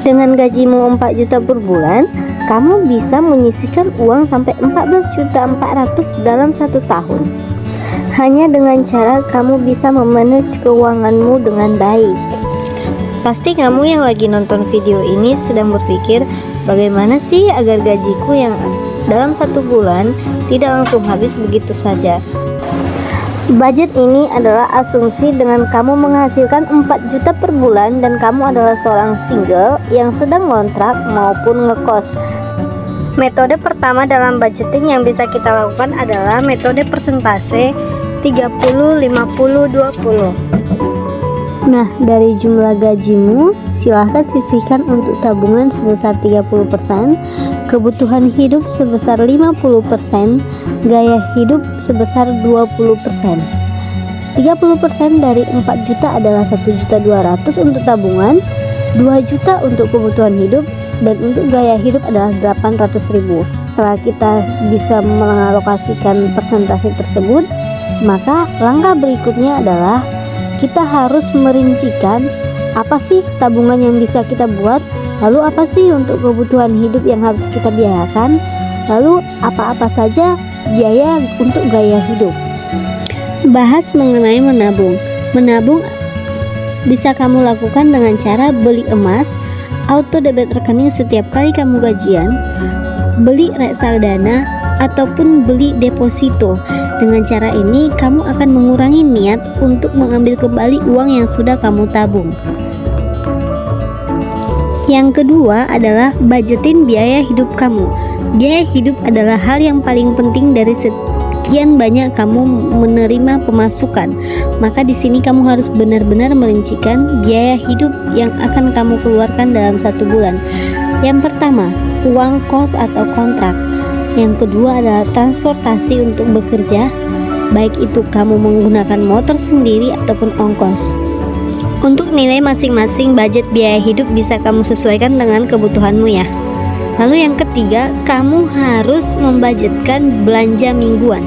Dengan gajimu 4 juta per bulan, kamu bisa menyisihkan uang sampai 14.400.000 dalam 1 tahun. Hanya dengan cara kamu bisa memanage keuanganmu dengan baik. Pasti kamu yang lagi nonton video ini sedang berpikir, bagaimana sih agar gajiku yang dalam 1 bulan tidak langsung habis begitu saja. Budget ini adalah asumsi dengan kamu menghasilkan 4 juta per bulan dan kamu adalah seorang single yang sedang ngontrak maupun ngekos. Metode pertama dalam budgeting yang bisa kita lakukan adalah metode persentase 30-50-20. Nah, dari jumlah gajimu, silahkan sisihkan untuk tabungan sebesar 30%, kebutuhan hidup sebesar 50%, gaya hidup sebesar 20%. 30% dari 4 juta adalah 1.200.000 untuk tabungan, 2 juta untuk kebutuhan hidup, dan untuk gaya hidup adalah 800.000. Setelah kita bisa mengalokasikan persentase tersebut, maka langkah berikutnya adalah kita harus merincikan apa sih tabungan yang bisa kita buat, lalu apa sih untuk kebutuhan hidup yang harus kita biayakan, lalu apa-apa saja biaya untuk gaya hidup. Bahas mengenai menabung. Menabung bisa kamu lakukan dengan cara beli emas, auto debit rekening setiap kali kamu gajian, beli reksadana, ataupun beli deposito. Dengan cara ini kamu akan mengurangi niat untuk mengambil kembali uang yang sudah kamu tabung. Yang kedua adalah budgetin biaya hidup kamu. Biaya hidup adalah hal yang paling penting dari sekian banyak kamu menerima pemasukan. Maka di sini kamu harus benar-benar merincikan biaya hidup yang akan kamu keluarkan dalam 1 bulan. Yang pertama, uang kos atau kontrak. Yang kedua adalah transportasi untuk bekerja, baik itu kamu menggunakan motor sendiri ataupun ongkos. Untuk nilai masing-masing budget biaya hidup bisa kamu sesuaikan dengan kebutuhanmu ya. Lalu yang ketiga, kamu harus membudgetkan belanja mingguan.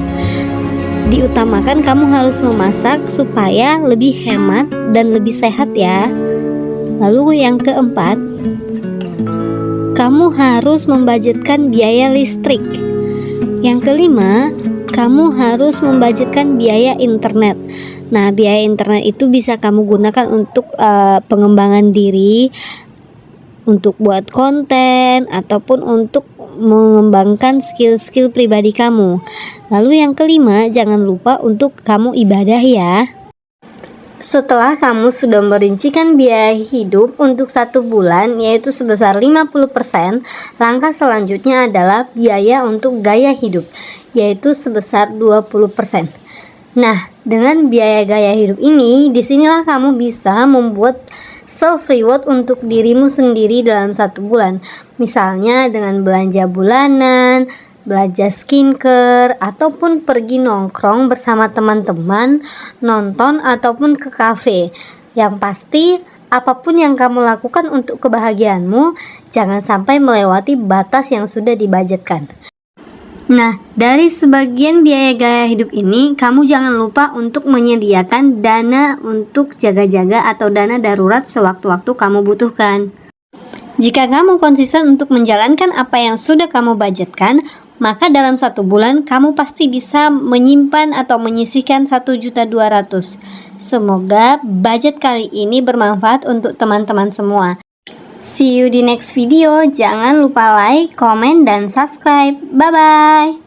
Diutamakan kamu harus memasak supaya lebih hemat dan lebih sehat ya. Lalu yang keempat, kamu harus membudgetkan biaya listrik. Yang kelima, kamu harus membudgetkan biaya internet. Nah, biaya internet itu bisa kamu gunakan untuk pengembangan diri, untuk buat konten, ataupun untuk mengembangkan skill-skill pribadi kamu. Lalu yang kelima, jangan lupa untuk kamu ibadah ya. Setelah kamu sudah merincikan biaya hidup untuk 1 bulan, yaitu sebesar 50%, langkah selanjutnya adalah biaya untuk gaya hidup, yaitu sebesar 20%. Nah, dengan biaya gaya hidup ini, disinilah kamu bisa membuat self reward untuk dirimu sendiri dalam 1 bulan. Misalnya dengan belanja bulanan, belanja skincare, ataupun pergi nongkrong bersama teman-teman, nonton, ataupun ke kafe. Yang pasti, apapun yang kamu lakukan untuk kebahagiaanmu, jangan sampai melewati batas yang sudah dibudgetkan. Nah, dari sebagian biaya gaya hidup ini, kamu jangan lupa untuk menyediakan dana untuk jaga-jaga atau dana darurat sewaktu-waktu kamu butuhkan. Jika kamu konsisten untuk menjalankan apa yang sudah kamu budgetkan, maka dalam 1 bulan kamu pasti bisa menyimpan atau menyisihkan 1.200.000. Semoga budget kali ini bermanfaat untuk teman-teman semua. See you di next video. Jangan lupa like, comment, dan subscribe. Bye-bye.